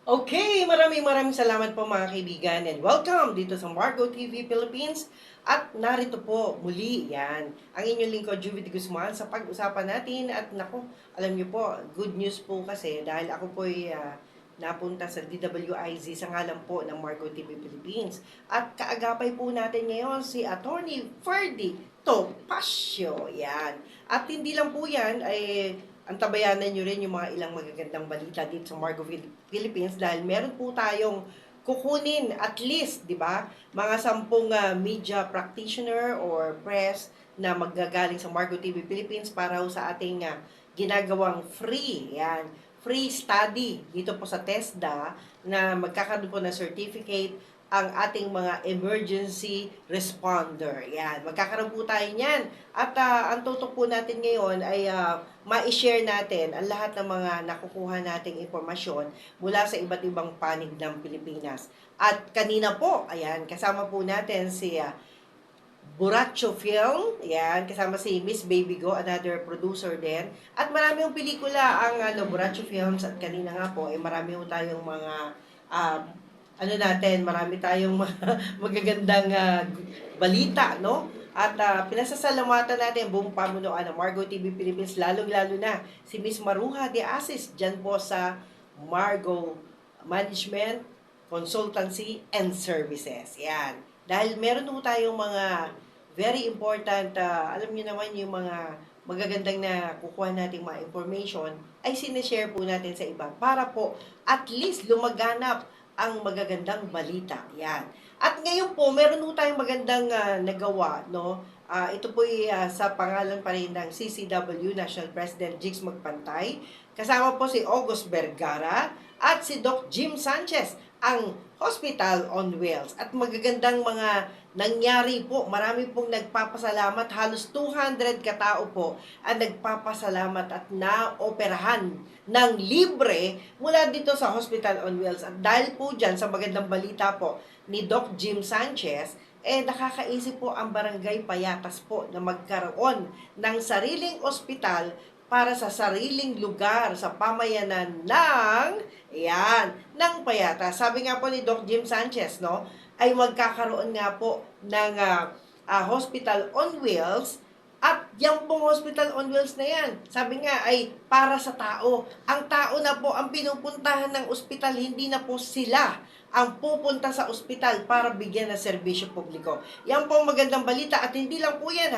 Okay, maraming salamat po mga kaibigan and welcome dito sa Margo TV Philippines. At narito po muli yan, ang inyong lingkod, Juvie de Guzman, sa pag-usapan natin. At naku, alam niyo po, good news po kasi dahil ako po ay napunta sa DWIZ sa ngalan po ng Margo TV Philippines. At kaagapay po natin ngayon si Attorney Ferdy Topacio. Yan. At hindi lang po yan, ay antabayanan nyo rin yung mga ilang magagandang balita dito sa Margo Philippines dahil meron po tayong kukunin at least, di ba, mga 10 media practitioner or press na magagaling sa Margo TV Philippines para sa ating ginagawang free, yan, free study dito po sa TESDA na magkakaroon po ng certificate ang ating mga emergency responder. Yan, magkakaroon po tayo niyan. At ang tutok po natin ngayon ay ma-share natin ang lahat ng mga nakukuha nating impormasyon mula sa iba't ibang panig ng Pilipinas. At kanina po, ayan, kasama po natin si Buracho Film, yan, kasama si Miss Baby Go, another producer din. At marami yung pelikula ang Buracho Films at kanina nga po, marami po tayong mga marami tayong magagandang balita, no? At pinasasalamatan natin buong pamunuan ng Margo TV Philippines, lalong-lalo na si Miss Maruha de Asis, dyan po sa Margo Management, Consultancy, and Services. Yan. Dahil meron po tayong mga very important, alam niyo naman yung mga magagandang na kukuha nating mga information, ay sineshare po natin sa iba para po at least lumaganap ang magagandang balita. Yan. At ngayon po, meron po tayong magandang nagawa, no? Ito po sa pangalan pa rin ng CCW, National President Jigs Magpantay. Kasama po si August Vergara at si Doc Jim Sanchez, ang Hospital on Wheels. At magagandang mga nangyari po. Marami pong nagpapasalamat. Halos 200 katao po ang nagpapasalamat at naoperahan ng libre mula dito sa Hospital on Wheels. At dahil po dyan sa magandang balita po ni Doc Jim Sanchez, nakakaisip po ang Barangay Payatas po na magkaroon ng sariling ospital para sa sariling lugar sa pamayanan ng Payatas. Sabi nga po ni Doc Jim Sanchez, no, ay magkakaroon nga po ng hospital on wheels. At yung pong hospital on wheels na yan, sabi nga ay para sa tao. Ang tao na po ang pinupuntahan ng ospital, hindi na po sila ang pupunta sa ospital para bigyan ng serbisyo publiko. Yan po ang magandang balita at hindi lang po yan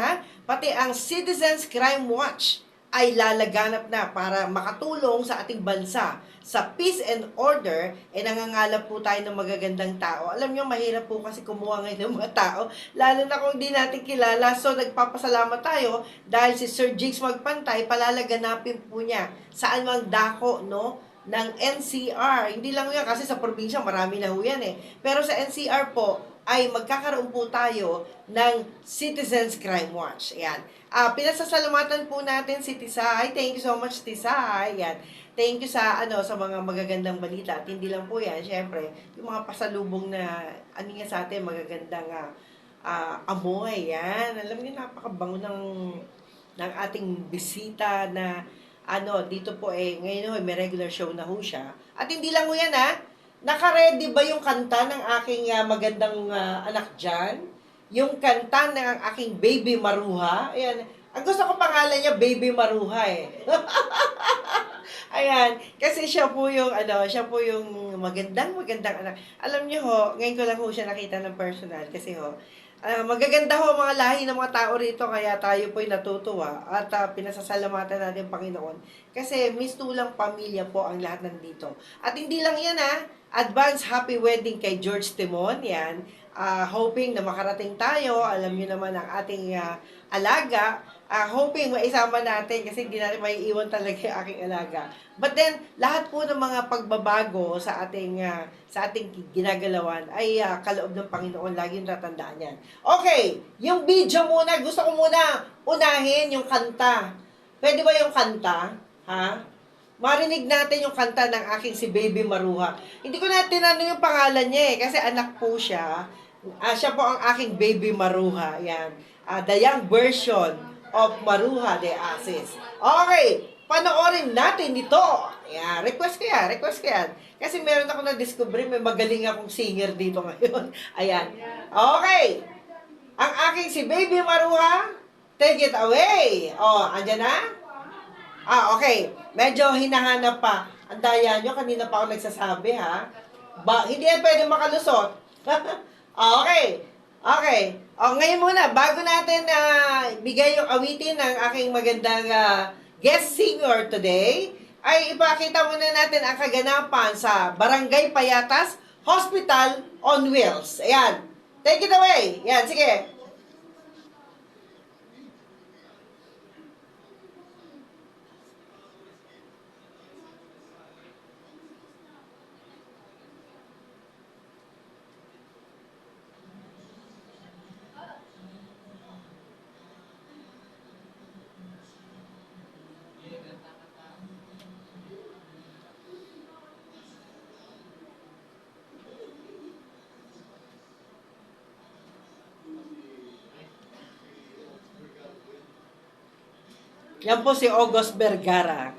pati ang Citizens Crime Watch ay lalaganap na para makatulong sa ating bansa sa peace and order. Nangangalap po tayo ng magagandang tao. Alam nyo, mahirap po kasi kumuha ngayon ng mga tao, lalo na kung di natin kilala. So, nagpapasalamat tayo dahil si Sir Jigs Magpantay, palalaganapin po niya saan mang dako, no, ng NCR. Hindi lang yan, kasi sa probinsya marami na ho yan Pero sa NCR po, ay magkakaroon po tayo ng Citizens Crime Watch. Ayan. Pinasasalamatan po natin si Tisay. Thank you so much, Tisay. Ayan. Thank you sa sa mga magagandang balita. At hindi lang po yan, syempre, yung mga pasalubong na nga sa atin, magagandang amoy. Yan. Alam niyo, napakabango ng ating bisita na dito po ngayon may regular show na ho siya. At hindi lang ho yan naka-ready ba yung kanta ng aking magandang anak dyan? Yung kanta ng aking Baby Maruha. Ayan. Ang gusto ko pangalan niya, Baby Maruha Ayan. Kasi siya po yung magandang anak. Alam niyo ho, ngayon ko lang ho siya nakita ng personal. Kasi magaganda ho mga lahi ng mga tao rito, kaya tayo po'y natutuwa at pinasasalamatan natin Panginoon. Kasi mistulang pamilya po ang lahat nandito. At hindi lang yan advance happy wedding kay George Timon, yan. Hoping na makarating tayo, alam niyo naman ang ating alaga, hoping maisama natin kasi hindi natin maiiwan talaga yung aking alaga. But then, lahat po ng mga pagbabago sa ating ginagalawan ay kaloob ng Panginoon, laging tatandaan yan. Okay, yung video muna, gusto ko muna unahin yung kanta. Pwede ba yung kanta? Marinig natin yung kanta ng aking si Baby Maruha. Hindi ko na tinanong yung pangalan niya kasi anak po siya. Siya po ang aking Baby Maruha. Yan. The young version of Maruha de Asis. Okay. panoorin natin ito. Ayan, request ko yan. Kasi meron ako na-discover, may magaling akong singer dito ngayon. Ayan. Okay. Ang aking si Baby Maruha, take it away. Oh, andyan na? Okay. Medyo hinahanap pa. Ang daya nyo, kanina pa ako nagsasabi, ha? Hindi yan pwede makalusot. Okay. Okay. Ngayon muna, bago natin bigay yung awitin ng aking magandang guest singer today, ay ipakita muna natin ang kaganapan sa Barangay Payatas Hospital on Wheels. Ayan. Take it away. Yan, sige. Yan po si August Vergara.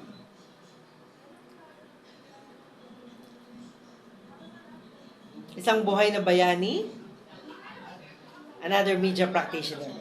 Isang buhay na bayani, another media practitioner.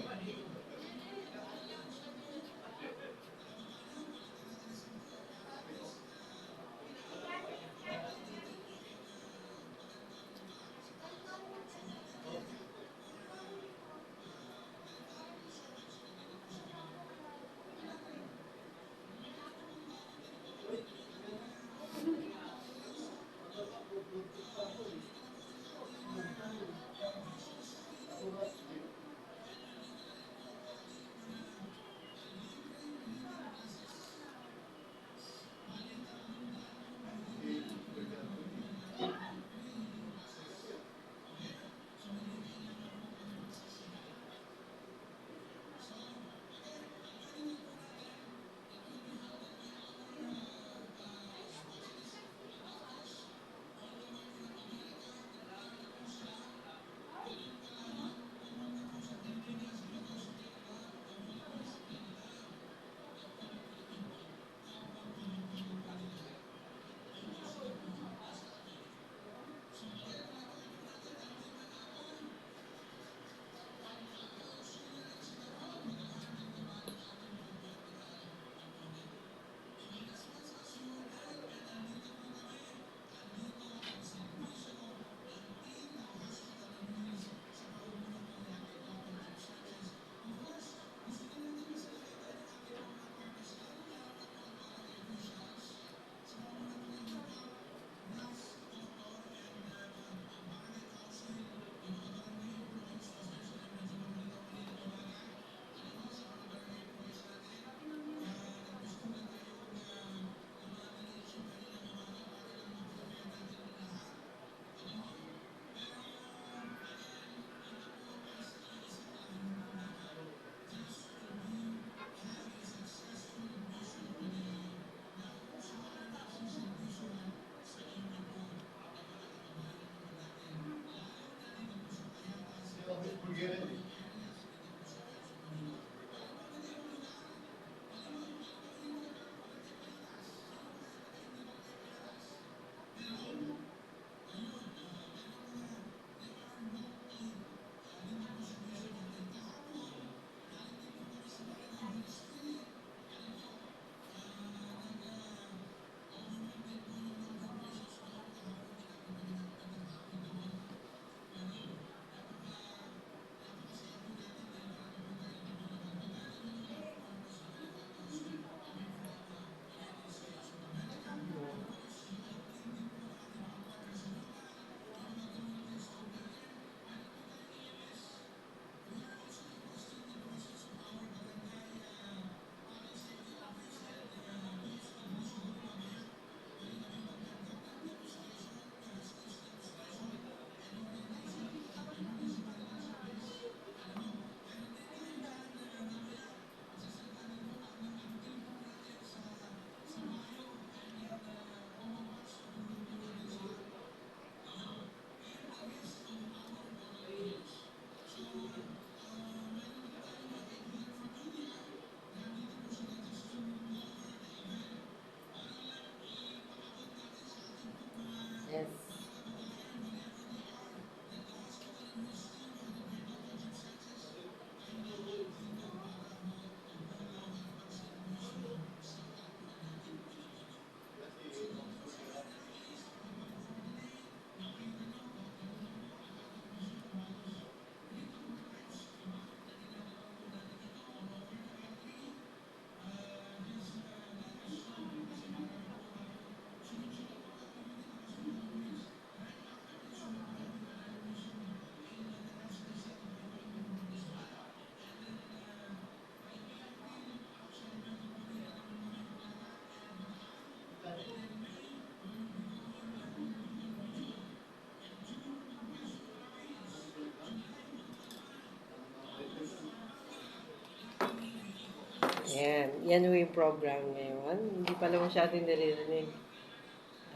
Ayan, yan ho yung program ngayon. Hindi pala masyadong naririnig.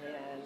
Ayan.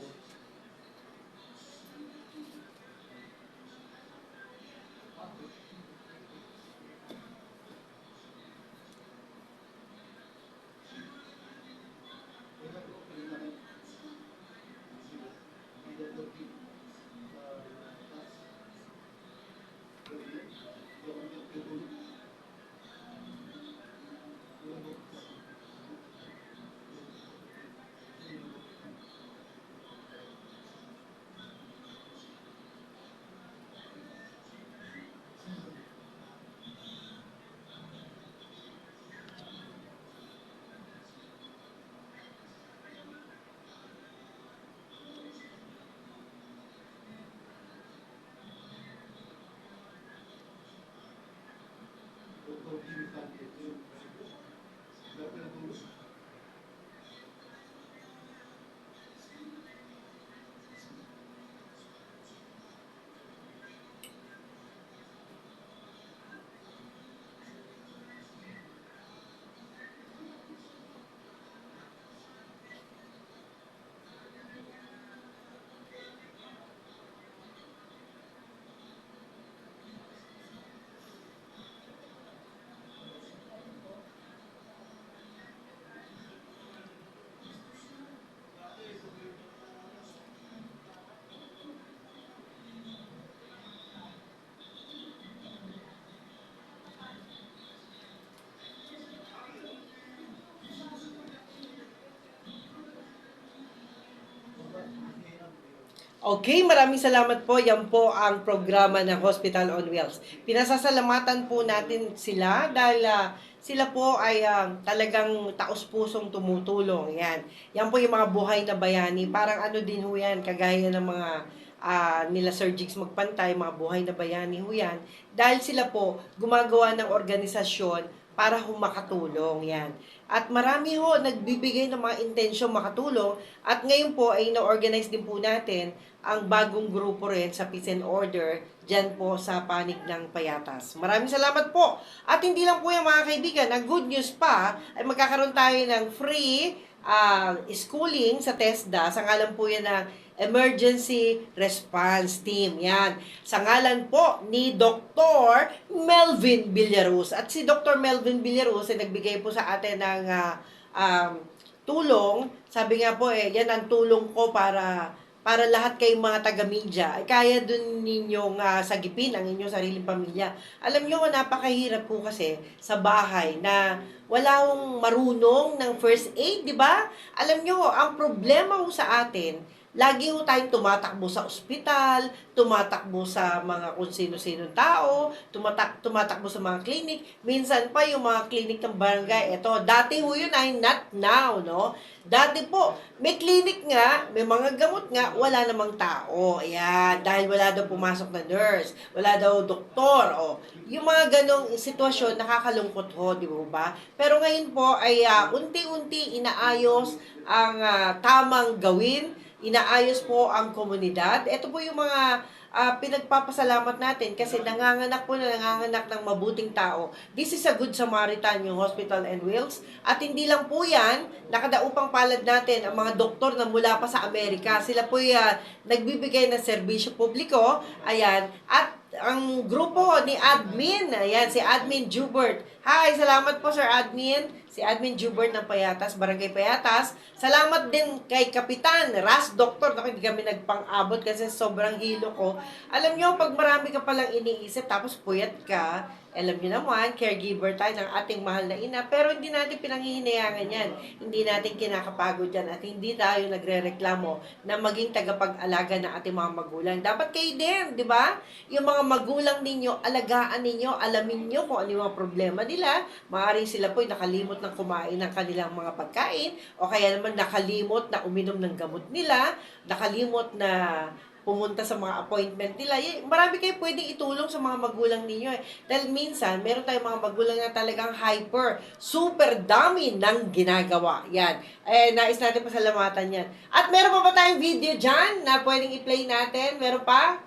Okay, maraming salamat po. Yan po ang programa ng Hospital on Wheels. Pinasasalamatan po natin sila dahil sila po ay talagang taos-pusong tumutulong. Yan. Yan po yung mga buhay na bayani. Parang ano din ho yan, kagaya ng mga nila Sir Jigs Magpantay, mga buhay na bayani ho yan. Dahil sila po gumagawa ng organisasyon para humakatulong. Yan. At marami ho nagbibigay ng mga intensyong makatulong at ngayon po ay na-organize din po natin ang bagong grupo rin sa Peace and Order dyan po sa panig ng Payatas. Maraming salamat po. At hindi lang po yung mga kaibigan, ang good news pa ay magkakaroon tayo ng free schooling sa TESDA. Sa ngalan po yan ng Emergency Response Team. Yan. Sa ngalan po ni Dr. Melvin Villaruz. At si Dr. Melvin Villaruz ay nagbigay po sa atin ng tulong. Sabi nga po yan ang tulong ko para lahat kayong mga taga-media ay kaya dun ninyong sagipin ang inyong sariling pamilya. Alam nyo, napakahirap po kasi sa bahay na wala akong marunong ng first aid, di ba? Alam nyo, ang problema ko sa atin, lagi ko tayong tumatakbo sa ospital, tumatakbo sa mga kung sino-sino tao, tumatakbo sa mga clinic. Minsan pa yung mga clinic ng barangay, ito, dati ho yun ay not now, no? Dati po, may clinic nga, may mga gamot nga, wala namang tao. Ayan, dahil wala daw pumasok na nurse, wala daw doktor, o. Yung mga ganong sitwasyon, nakakalungkot ho, di ba? Pero ngayon po ay unti-unti inaayos ang tamang gawin, inaayos po ang komunidad. Ito po yung mga pinagpapasalamat natin kasi nanganganak ng mabuting tao. This is a good Samaritan, yung Hospital and Wheels. At hindi lang po yan, nakadaupang palad natin ang mga doktor na mula pa sa Amerika. Sila po nagbibigay ng serbisyo publiko. Ayan. At ang grupo ni Admin, ayan, si Admin Jubert. Hi, salamat po Sir Admin. Si Admin Jubert ng Payatas, Barangay Payatas. Salamat din kay Kapitan Ras Doctor. Naku, hindi kami nagpang-abot kasi sobrang hilo ko. Alam nyo, pag marami ka palang iniisip, tapos puyat ka, alam nyo naman, caregiver tayo ng ating mahal na ina, pero hindi natin pinanghihinayangan yan. Hindi natin kinakapagod yan at hindi tayo nagre-reklamo na maging tagapag-alaga ng ating mga magulang. Dapat kayo din, di ba? Yung mga magulang ninyo, alagaan ninyo, alamin nyo kung ano yung mga problema nila. Maaaring sila po'y nakalimot ng kumain ng kanilang mga pagkain o kaya naman nakalimot na uminom ng gamot nila, nakalimot na pumunta sa mga appointment nila. Marami kayo pwedeng itulong sa mga magulang ninyo eh. Dahil minsan, meron tayong mga magulang na talagang hyper, super dami ng ginagawa. Yan. Nais natin pasalamatan yan. At meron pa ba tayong video dyan na pwedeng i-play natin? Meron pa?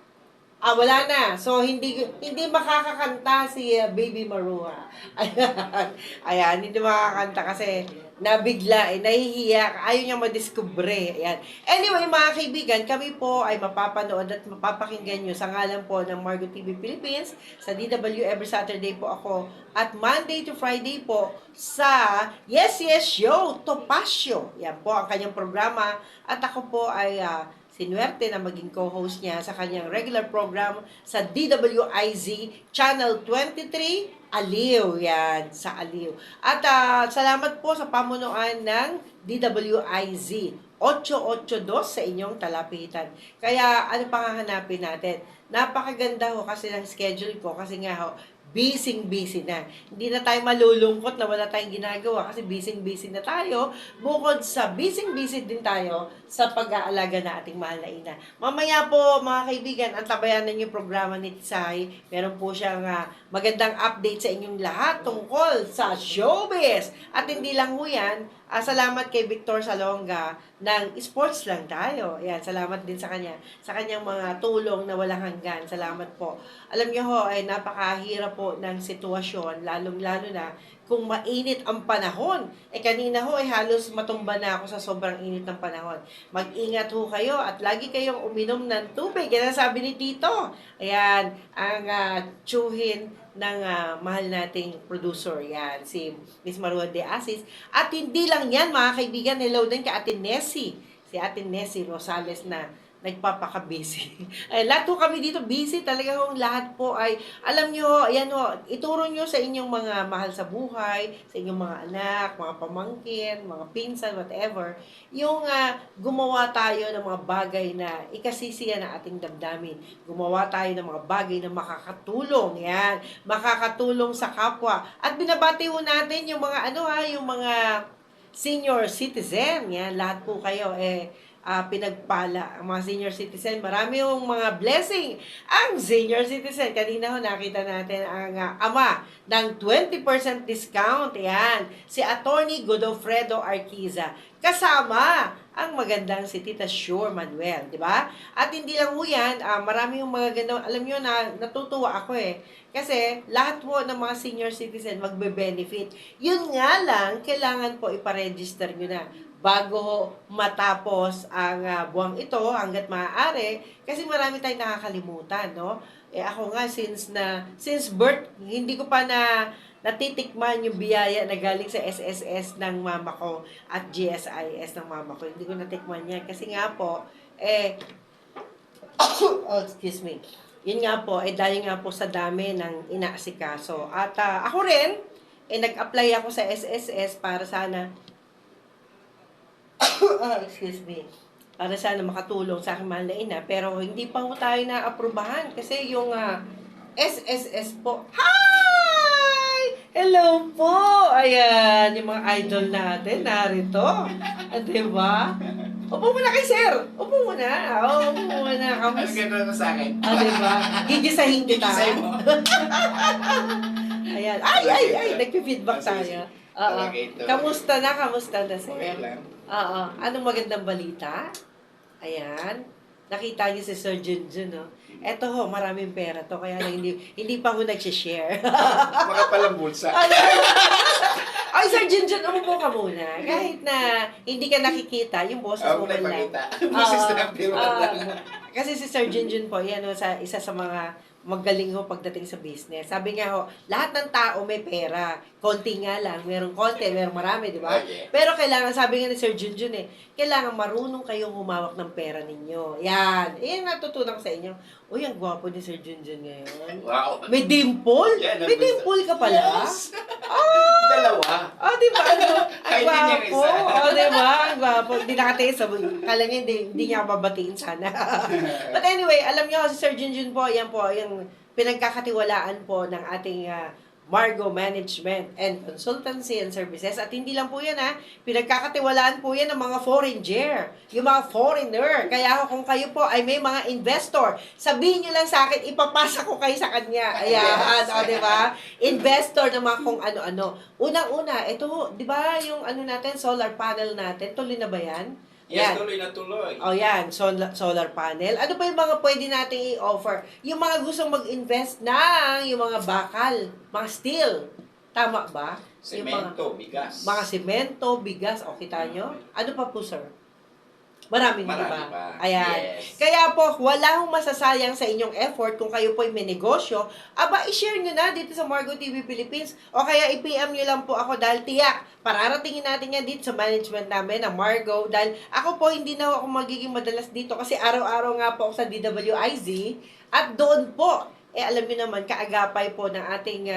Wala na. So, hindi makakakanta si Baby Maruha. Ayan. Ayan, hindi makakanta kasi nabigla, nahihiya, ayaw niya madiskubre. Ayan. Anyway, mga kaibigan, kami po ay mapapanood at mapapakinggan nyo sa ngalan po ng Margo TV Philippines, sa DW every Saturday po ako, at Monday to Friday po sa Yes Yes Show, Topacio. Yan po ang kanyang programa. At ako po ay sinuwerte na maging co-host niya sa kanyang regular program sa DWIZ Channel 23, Aliw. Yan, sa Aliw. At salamat po sa pamunuan ng DWIZ 882 sa inyong talapitan. Kaya ano pang hahanapin natin? Napakaganda ho kasi ng schedule ko kasi nga ho, busy na. Hindi na tayo malulungkot na wala tayong ginagawa kasi busy na tayo. Bukod sa busy din tayo sa pag-aalaga na ating mahal na ina. Mamaya po mga kaibigan, ang tabayanan yung programa ni Tisay. Meron po siyang magandang update sa inyong lahat tungkol sa showbiz. At hindi lang po yan, salamat kay Victor Salonga ng Sports Lang Tayo. Yan, salamat din sa kanya. Sa kanyang mga tulong na walang hanggan. Salamat po. Alam niyo ho, ay napakahirap po ng sitwasyon, lalong-lalo na kung mainit ang panahon. Kanina ho ay halos matumba na ako sa sobrang init ng panahon. Mag-ingat ho kayo at lagi kayong uminom ng tubig. Yan ang sabi ni Tito. Ayan, ang tsuhin ng mahal nating producer. Yan, si Miss Marua de Asis. At hindi lang yan, mga kaibigan, hello din kay Ate Nessie. Si Ate Nessie Rosales na nagpapaka-busy. Ay, lahat po kami dito busy. Talaga kung lahat po ay, alam nyo, yan o, ituro nyo sa inyong mga mahal sa buhay, sa inyong mga anak, mga pamangkin, mga pinsan, whatever, yung gumawa tayo ng mga bagay na ikasisiya ng ating damdamin. Gumawa tayo ng mga bagay na makakatulong, yan, makakatulong sa kapwa. At binabati ho natin yung mga, yung mga senior citizen, yan, lahat po kayo, pinagpala ang mga senior citizen. Marami yung mga blessing ang senior citizen. Kanina ho nakita natin ang ama ng 20% discount. Yan, si Attorney Godofredo Arquiza. Kasama ang magandang si Tita Sure Manuel, di ba? At hindi lang ho yan, marami yung mga gano'n. Alam nyo na, natutuwa ako kasi lahat po ng mga senior citizen magbe-benefit. Yun nga lang, kailangan po iparegister nyo na bago matapos ang buwang ito hanggat maaari kasi marami tayong nakakalimutan, no? Ako nga since birth hindi ko pa natitikman yung biyaya na galing sa SSS ng mama ko at GSIS ng mama ko. Hindi ko natikman yan kasi nga po oh, excuse me. Yun nga po, dahil nga po sa dami ng inaasikaso. At ako rin, nag-apply ako sa SSS para sana excuse me, para sana makatulong sa aking mahal na ina. Pero hindi pa po tayo na-aprobahan kasi yung SSS po. Hi! Hello po! Ayan, yung mga idol natin narito. Diba? Upo muna kay sir. Upo muna. Upo muna. Ang ganda mo sa akin. Diba? Gigisahin kita. Gigisahin mo. Ayan. Ay! Nagpi-feedback tayo. Kamusta na, sir? Okay lang. Anong magandang balita? Ayan. Nakita niyo si Sir Junjun, no? Eto ho, maraming pera to, kaya lang hindi pa ho nag-share. Makapalang bulsa. Ay, Sir Junjun, umupo ka muna. Kahit na hindi ka nakikita, yung boses mo man lang. Boses na lang, pero lang. Kasi si Sir Junjun po, yan o, isa sa mga magaling ho pagdating sa business. Sabi nga ho, lahat ng tao may pera. Konti nga lang. Merong konti, merong marami, di ba? Okay. Pero kailangan, sabi nga ni Sir Junjun kailangan marunong kayong humawak ng pera ninyo. Yan. Yan natutunan ko sa inyo. Uy, ang gwapo ni Sir Junjun ngayon. Wow. May dimple? Yan, May dimple ka pala? Yes. Ah! Dalawa. Di ba? Ang Kahit hindi niya gwapo. isa. Di ba? Ang gwapo. Hindi nakatiis. Kala niya, hindi niya ako babatiin sana. But anyway, alam niyo, si Sir Junjun po, yan po, yung pinagkakatiwalaan po ng ating Margo Management and Consultancy and Services. At hindi lang po yan pinagkakatiwalaan po yan ng mga foreigner, yung mga foreigner. Kaya kung kayo po ay may mga investor, sabihin nyo lang sa akin, ipapasa ko kayo sa kanya. Ayan, di ba? Investor na mga kung ano-ano. Unang-una, ito, di ba yung natin, solar panel natin, tuloy na ba yan? Yes, Yan. tuloy na tuloy. O yan, solar panel. Ano pa yung mga pwede nating i-offer? Yung mga gustong mag-invest ng yung mga bakal, mga steel. Tama ba? Yung Semento, bigas. mga semento, bigas, o kita nyo? Ano pa po, sir? Marami Marami ba? pa. Ayan. Yes. Kaya po, wala hong masasayang sa inyong effort kung kayo po ay may negosyo. Aba, i-share nyo na dito sa Margo TV Philippines. O kaya i-PM nyo lang po ako dahil tiyak, pararatingin natin yan dito sa management namin na Margo. Dahil ako po, hindi na ako magiging madalas dito kasi araw-araw nga po ako sa DWIZ. At doon po, alam niyo naman, kaagapay po ng ating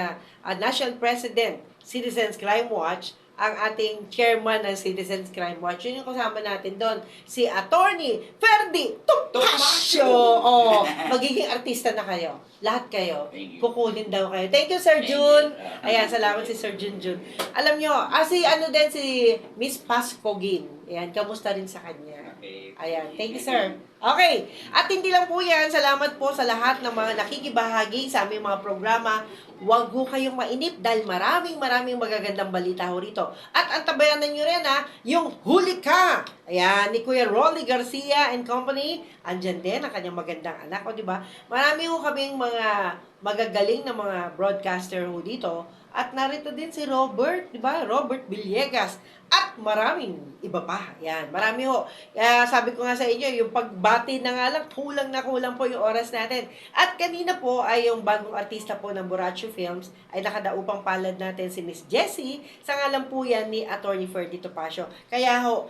National President, Citizens Crime Watch, ang ating chairman ng Citizens Crime Watch. Yun yung kasama natin doon. Si Attorney Ferdy Topacio. Oh, magiging artista na kayo. Lahat kayo. Thank you. Kukunin daw kayo. Thank you, Sir Thank Jun. you. Ayan, salamat si Sir Jun. Alam nyo, si ano din si Miss Pascogin. Ayan, kamusta rin sa kanya. Okay. Ayan, thank you, sir. Okay, at hindi lang po yan, salamat po sa lahat ng mga nakikibahagi sa aming mga programa. Huwag ho kayong mainip dahil maraming magagandang balita ho rito. At antabayanan nyo rin yung Huli Ka! Ayan, ni Kuya Rolly Garcia and Company. Andyan din ang kanyang magandang anak, o diba? Marami ho kaming mga magagaling na mga broadcaster ho dito. At narito din si Robert, di ba? Robert Villegas. At maraming iba pa. Yan, marami ho. Kaya sabi ko nga sa inyo, yung pagbati na nga lang, kulang na kulang po yung oras natin. At kanina po ay yung bagong artista po ng Boracay Films ay nakadaupang palad natin si Miss Jessie. Sa ngalan po yan ni Attorney Ferdy Topacio. Kaya ho,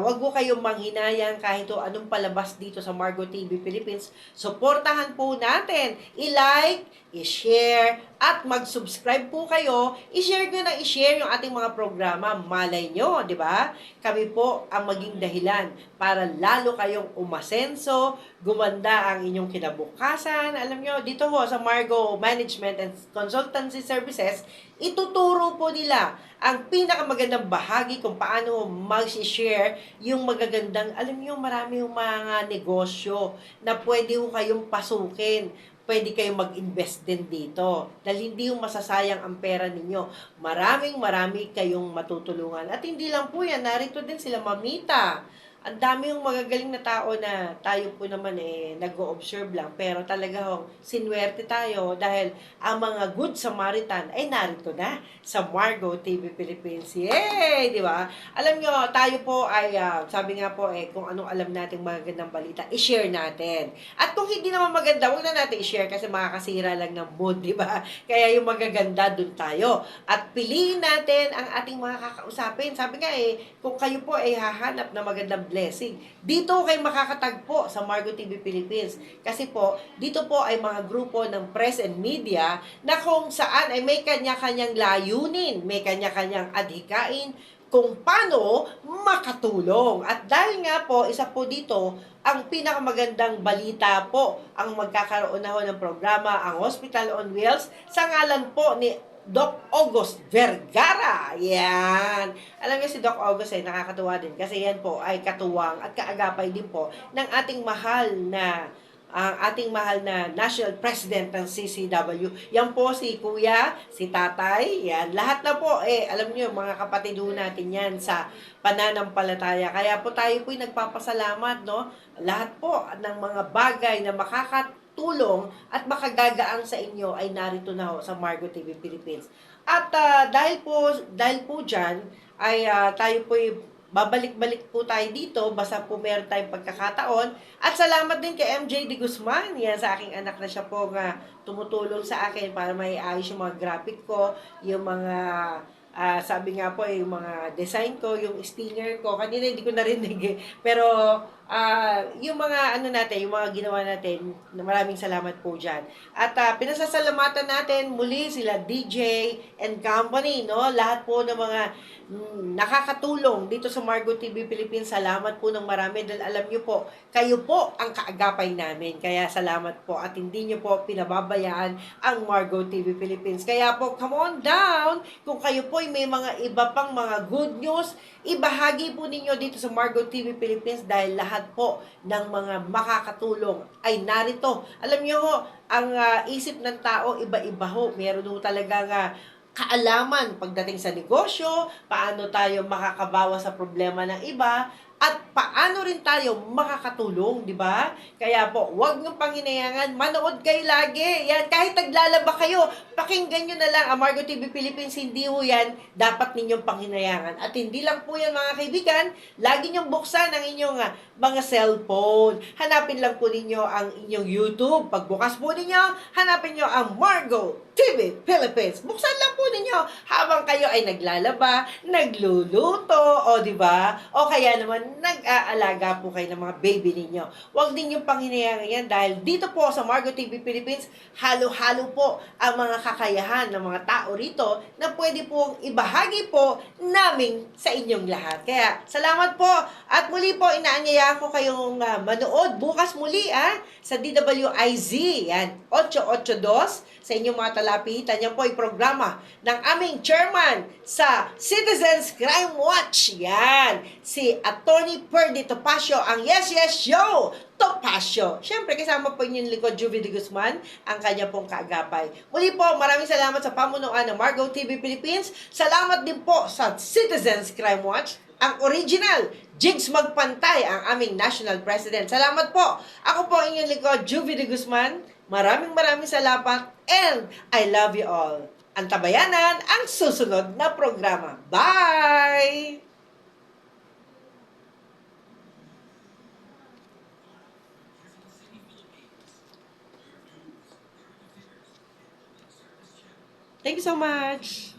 wag ho kayong manghinayang kahit ho anong palabas dito sa Margo TV Philippines. Suportahan po natin. I-like, i-share, at mag-subscribe po kayo. I-share nyo na i-share yung ating mga programa. Malay nyo, di ba? Kami po ang maging dahilan para lalo kayong umasenso, gumanda ang inyong kinabukasan. Alam nyo, dito ho sa Margo Management and Consultancy Services, ituturo po nila ang pinakamagandang bahagi kung paano mag-share yung magagandang, alam nyo, marami yung mga negosyo na pwede ho kayong pasukin. Pwede kayong mag-invest din dito. Dahil hindi yung masasayang ang pera ninyo. Marami kayong matutulungan. At hindi lang po yan, narito din sila Mamita. Ang dami yung magagaling na tao na tayo po naman nag-o-observe lang. Pero talaga sinwerte tayo dahil ang mga good Samaritan ay narito na sa Margo TV Philippines. Yay! Di ba? Alam nyo, tayo po ay, sabi nga po kung anong alam nating magagandang balita, i-share natin. At kung hindi naman maganda, huwag na natin i-share kasi makakasira lang ng mood, di ba? Kaya yung magaganda, dun tayo. At piliin natin ang ating mga kakausapin. Sabi nga kung kayo po ay hahanap na magandang blessing, dito kayo makakatagpo sa Margo TV Philippines. Kasi po, dito po ay mga grupo ng press and media na kung saan ay may kanya-kanyang layunin, may kanya-kanyang adhikain kung paano makatulong. At dahil nga po, isa po dito, ang pinakamagandang balita po, ang magkakaroon na ho ng programa, ang Hospital on Wheels, sa ngalan po ni Doc August Vergara. Yan. Alam niyo si Doc August nakakatuwa din kasi yan po ay katuwang at kaagapay din po ng ating mahal na National President ng CCW. Yan po si Kuya, si Tatay, yan. Lahat na po, alam niyo, mga kapatid ho natin yan sa pananampalataya. Kaya po tayo po'y nagpapasalamat, no? Lahat po ng mga bagay na makakatulong at makagagaang sa inyo ay narito na ho sa Margo TV Philippines. At dahil po dyan, ay tayo po'y babalik-balik po tayo dito, basta po meron tayong pagkakataon. At salamat din kay MJ De Guzman, yan sa aking anak na siya po nga tumutulong sa akin para may ayos yung mga graphic ko, yung mga sabi nga po yung mga design ko, yung stinger ko, kanina hindi ko narinig pero yung mga natin, yung mga ginawa natin, maraming salamat po dyan. At pinasasalamatan natin muli sila DJ and Company, no? Lahat po ng mga nakakatulong dito sa Margo TV Philippines. Salamat po ng marami dahil alam nyo po, kayo po ang kaagapay namin. Kaya salamat po at hindi nyo po pinababayaan ang Margo TV Philippines. Kaya po, come on down. Kung kayo po may mga iba pang mga good news, ibahagi po ninyo dito sa Margo TV Philippines dahil lahat po ng mga makakatulong ay narito. Alam nyo ho, ang isip ng tao iba-iba ho. Meron ho talaga kaalaman pagdating sa negosyo, paano tayo makakabawa sa problema ng iba, at paano rin tayo makakatulong, di ba? Kaya po, huwag niyong panghinayangan, manood kayo lagi. Yan, kahit naglalaba kayo, pakinggan nyo na lang ang Margo TV Philippines, hindi ho yan dapat ninyong panghinayangan. At hindi lang po yan mga kaibigan, lagi niyong buksan ang inyong mga cellphone. Hanapin lang po ninyo ang inyong YouTube. Pagbukas po ninyo, hanapin nyo ang Margo TV Philippines. Buksan lang po ninyo habang kayo ay naglalaba, nagluluto, o di ba? O kaya naman nag-aalaga po kayo ng mga baby ninyo. Huwag ninyong panghinayangan yan dahil dito po sa Margo TV Philippines, halo-halo po ang mga kakayahan ng mga tao rito na pwede pong ibahagi po namin sa inyong lahat. Kaya salamat po at muli po inaanyaya ko kayong manood bukas muli sa DWIZ yan 882 sa inyong mga talapitan. Yan po ay programa ng aming chairman sa Citizens Crime Watch. Yan, si Attorney Perdy Topacio, ang Yes Yes Show Topacio. Siyempre, kasama po inyong likod, Juvie de Guzman, ang kanya pong kaagapay. Muli po, maraming salamat sa pamunuan ng Margo TV Philippines. Salamat din po sa Citizens Crime Watch, ang original Jigs Magpantay, ang aming National President. Salamat po. Ako po ang inyong likod, Juvie de Guzman. Maraming salamat and I love you all. Ang Tabayanan, ang susunod na programa. Bye! Thank you so much.